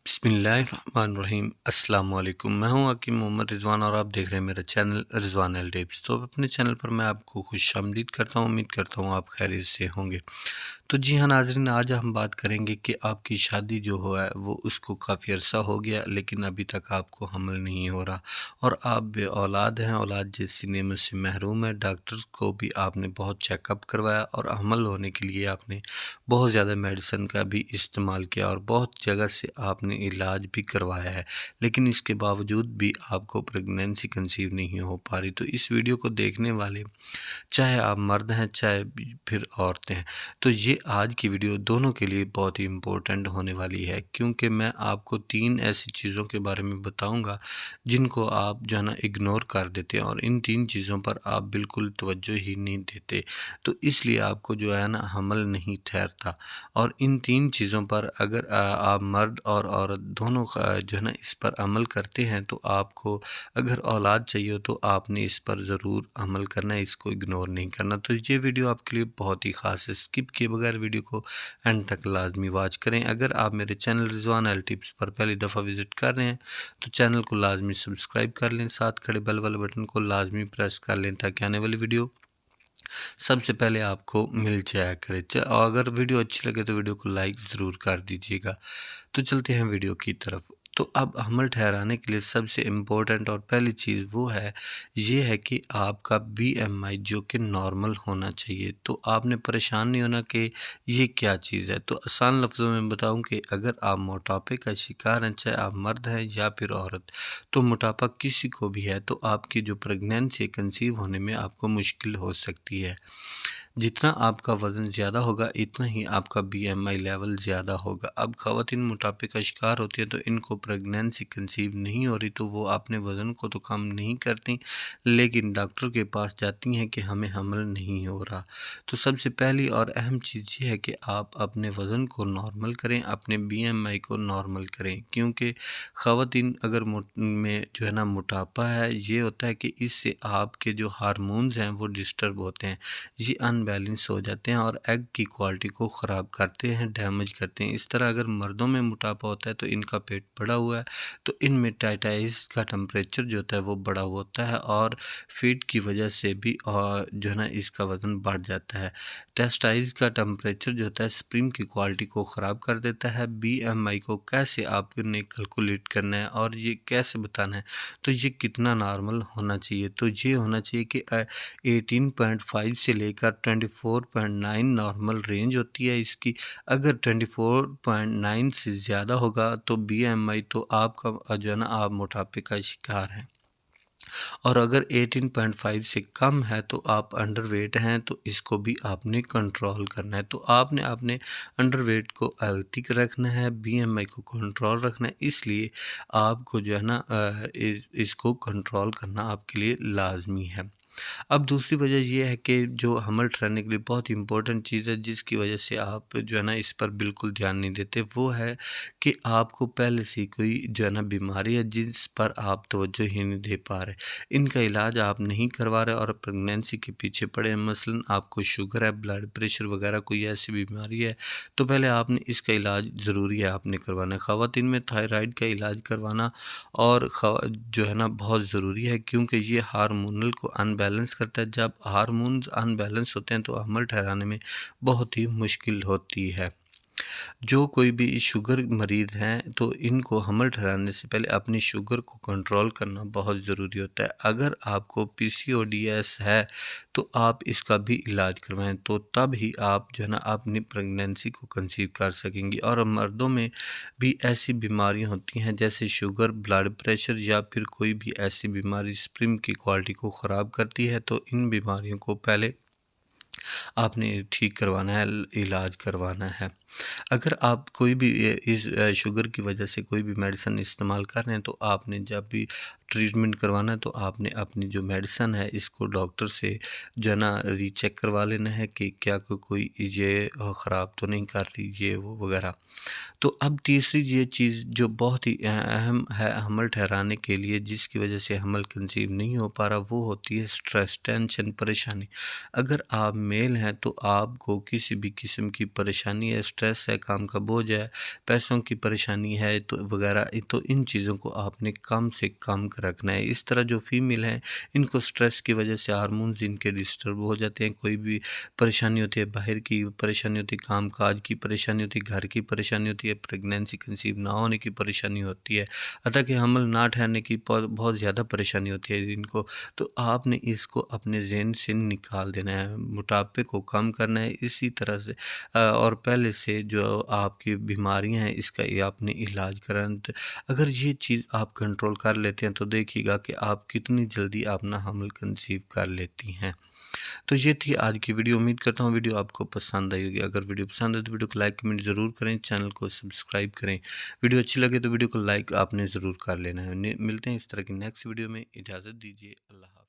बिस्मिल्लाहिर्रहमानिर्रहीम। अस्सलाम वालेकुम। मैं हूं हकीम मोहम्मद रिजवान और आप देख रहे हैं मेरा चैनल रिजवान एल टिप्स। तो अपने चैनल पर मैं आपको खुशामदीद करता हूं। उम्मीद करता हूं आप खैरियत से होंगे। तो जी हाँ नाज़रीन, आज हम बात करेंगे कि आपकी शादी जो है वो उसको काफ़ी अरसा हो गया लेकिन अभी तक आपको हमल नहीं हो रहा और आप बे औलाद हैं, औलाद जैसी नेमत से महरूम है। डॉक्टर को भी आपने बहुत चेकअप करवाया और हमल होने के लिए आपने बहुत ज़्यादा मेडिसिन का भी इस्तेमाल किया और बहुत जगह से आपने इलाज भी करवाया है, लेकिन इसके बावजूद भी आपको प्रेगनेंसी कंसीव नहीं हो पा रही। तो इस वीडियो को देखने वाले, चाहे आप मर्द हैं चाहे फिर औरतें हैं, तो ये आज की वीडियो दोनों के लिए बहुत ही इम्पोर्टेंट होने वाली है, क्योंकि मैं आपको 3 ऐसी चीज़ों के बारे में बताऊंगा जिनको आप जो है ना इग्नोर कर देते हैं और इन 3 चीज़ों पर आप बिल्कुल तवज्जो ही नहीं देते। तो इसलिए आपको जो है ना हमल नहीं ठहरता। और इन 3 चीज़ों पर अगर आप मर्द और औरत दोनों का जो है ना इस पर अमल करते हैं तो आपको अगर औलाद चाहिए हो तो आपने इस पर ज़रूर अमल करना है, इसको इग्नोर नहीं करना। तो ये वीडियो आपके लिए बहुत ही ख़ास है। स्किप किए बगैर वीडियो को एंड तक लाजमी वॉच करें। अगर आप मेरे चैनल रिजवान एल टिप्स पर पहली दफ़ा विज़िट कर रहे हैं तो चैनल को लाजमी सब्सक्राइब कर लें, साथ खड़े बेल वाले बटन को लाजमी प्रेस कर लें ताकि आने वाली वीडियो सबसे पहले आपको मिल जाया करे। और अगर वीडियो अच्छी लगे तो वीडियो को लाइक ज़रूर कर दीजिएगा। तो चलते हैं वीडियो की तरफ। तो अब हमल ठहराने के लिए सबसे इम्पोर्टेंट और पहली चीज़ वो है, ये है कि आपका बीएमआई जो कि नॉर्मल होना चाहिए। तो आपने परेशान नहीं होना कि ये क्या चीज़ है। तो आसान लफ्ज़ों में बताऊं कि अगर आप मोटापे का शिकार हैं, चाहे आप मर्द हैं या फिर औरत, तो मोटापा किसी को भी है तो आपकी जो प्रेगनेंसी कंसीव होने में आपको मुश्किल हो सकती है। जितना आपका वज़न ज़्यादा होगा इतना ही आपका बीएमआई लेवल ज़्यादा होगा। अब ख़वातीन मोटापे का शिकार होती हैं तो इनको प्रेगनेंसी कंसीव नहीं हो रही तो वो अपने वज़न को तो कम नहीं करती, लेकिन डॉक्टर के पास जाती हैं कि हमें हमल नहीं हो रहा। तो सबसे पहली और अहम चीज़ ये है कि आप अपने वज़न को नॉर्मल करें, अपने बीएमआई को नॉर्मल करें, क्योंकि ख़वातीन अगर में जो है ना मोटापा है, ये होता है कि इससे आपके जो हार्मोन्स हैं वो डिस्टर्ब होते हैं, ये अनबैलेंस हो जाते हैं और एग की क्वालिटी को ख़राब करते हैं, डैमेज करते हैं। इस तरह अगर मर्दों में मोटापा होता है तो इनका पेट बढ़ा हुआ है, तो इनमें टाइटाइस का टेम्परेचर जो होता है वो बढ़ा हुआ होता है और फीड की वजह से भी जो है ना इसका वज़न बढ़ जाता है। टेस्टाइस का टेम्परेचर जो होता है स्पर्म की क्वालिटी को ख़राब कर देता है। बीएमआई को कैसे आपने कैलकुलेट करना है और ये कैसे बताना है, तो ये कितना नॉर्मल होना चाहिए, तो ये होना चाहिए कि 18.5 से लेकर 24.9 नॉर्मल रेंज होती है इसकी। अगर 24.9 से ज़्यादा होगा तो बीएमआई तो आपका जो है ना आप मोटापे का शिकार हैं। और अगर 18.5 से कम है तो आप अंडरवेट हैं, तो इसको भी आपने कंट्रोल करना है। तो आपने अपने अंडरवेट को हेल्थी रखना है, बीएमआई को कंट्रोल रखना है, इसलिए आपको जो है ना इसको कंट्रोल करना आपके लिए लाजमी है। अब दूसरी वजह ये है कि जो हमल ठहराने के लिए बहुत इम्पोर्टेंट चीज़ है जिसकी वजह से आप जो है ना इस पर बिल्कुल ध्यान नहीं देते, वो है कि आपको पहले से कोई जो है ना बीमारी है जिस पर आप तवज्जो ही नहीं दे पा रहे, इनका इलाज आप नहीं करवा रहे और प्रेगनेंसी के पीछे पड़े हैं। मसलन आपको शुगर है, ब्लड प्रेशर वगैरह कोई ऐसी बीमारी है तो पहले आपने इसका इलाज ज़रूरी है आपने करवाना है। ख़वातीन में थायराइड का इलाज करवाना और जो है ना बहुत ज़रूरी है, क्योंकि ये हार्मोनल को अनबैलेंस करता है। जब हार्मोन्स अनबैलेंस होते हैं तो हमल ठहराने में बहुत ही मुश्किल होती है। जो कोई भी शुगर मरीज़ हैं तो इनको हमल ठहराने से पहले अपनी शुगर को कंट्रोल करना बहुत ज़रूरी होता है। अगर आपको पीसीओडीएस है तो आप इसका भी इलाज करवाएं, तो तब ही आप जो है ना अपनी प्रेगनेंसी को कंसीव कर सकेंगी। और मर्दों में भी ऐसी बीमारियां होती हैं जैसे शुगर, ब्लड प्रेशर या फिर कोई भी ऐसी बीमारी स्पर्म की क्वालिटी को ख़राब करती है, तो इन बीमारियों को पहले आपने ठीक करवाना है, इलाज करवाना है। अगर आप कोई भी इस शुगर की वजह से कोई भी मेडिसिन इस्तेमाल कर रहे हैं तो आपने जब भी ट्रीटमेंट करवाना है तो आपने अपनी जो मेडिसिन है इसको डॉक्टर से जो है ना रीचेक करवा लेना है कि क्या कोई ये ख़राब तो नहीं कर रही ये वो वगैरह। तो अब तीसरी ये चीज़ जो बहुत ही अहम है हमल ठहराने के लिए, जिसकी वजह से हमल कंसीव नहीं हो पा रहा, वो होती है स्ट्रेस, टेंशन, परेशानी। अगर आप मेल हैं तो आपको किसी भी किस्म की परेशानी है, स्ट्रेस है, काम का बोझ है, पैसों की परेशानी है तो वगैरह, तो इन चीज़ों को आपने कम से कम रखना है। इस तरह जो फीमेल हैं इनको स्ट्रेस की वजह से हार्मोन्स इनके डिस्टर्ब हो जाते हैं। कोई भी परेशानी होती है, बाहर की परेशानी होती है, काम काज की परेशानी होती है, घर की परेशानी होती है, प्रेगनेंसी कंसीव ना होने की परेशानी होती है, अतः कि हमल ना ठहरने की बहुत ज़्यादा परेशानी होती है इनको। तो आपने इसको अपने ज़हन से निकाल देना है, मोटापे को कम करना है। इसी तरह से और पहले से जो आपकी बीमारियां हैं इसका ये आपने इलाज कराना। तो अगर ये चीज़ आप कंट्रोल कर लेते हैं तो देखिएगा कि आप कितनी जल्दी अपना हमल कंसीव कर लेती हैं। तो ये थी आज की वीडियो। उम्मीद करता हूँ वीडियो आपको पसंद आई होगी। अगर वीडियो पसंद है तो वीडियो को लाइक कमेंट ज़रूर करें, चैनल को सब्सक्राइब करें। वीडियो अच्छी लगे तो वीडियो को लाइक आपने ज़रूर कर लेना है। मिलते हैं इस तरह की नेक्स्ट वीडियो में। इजाज़त दीजिए। अल्लाह हाफ़िज़।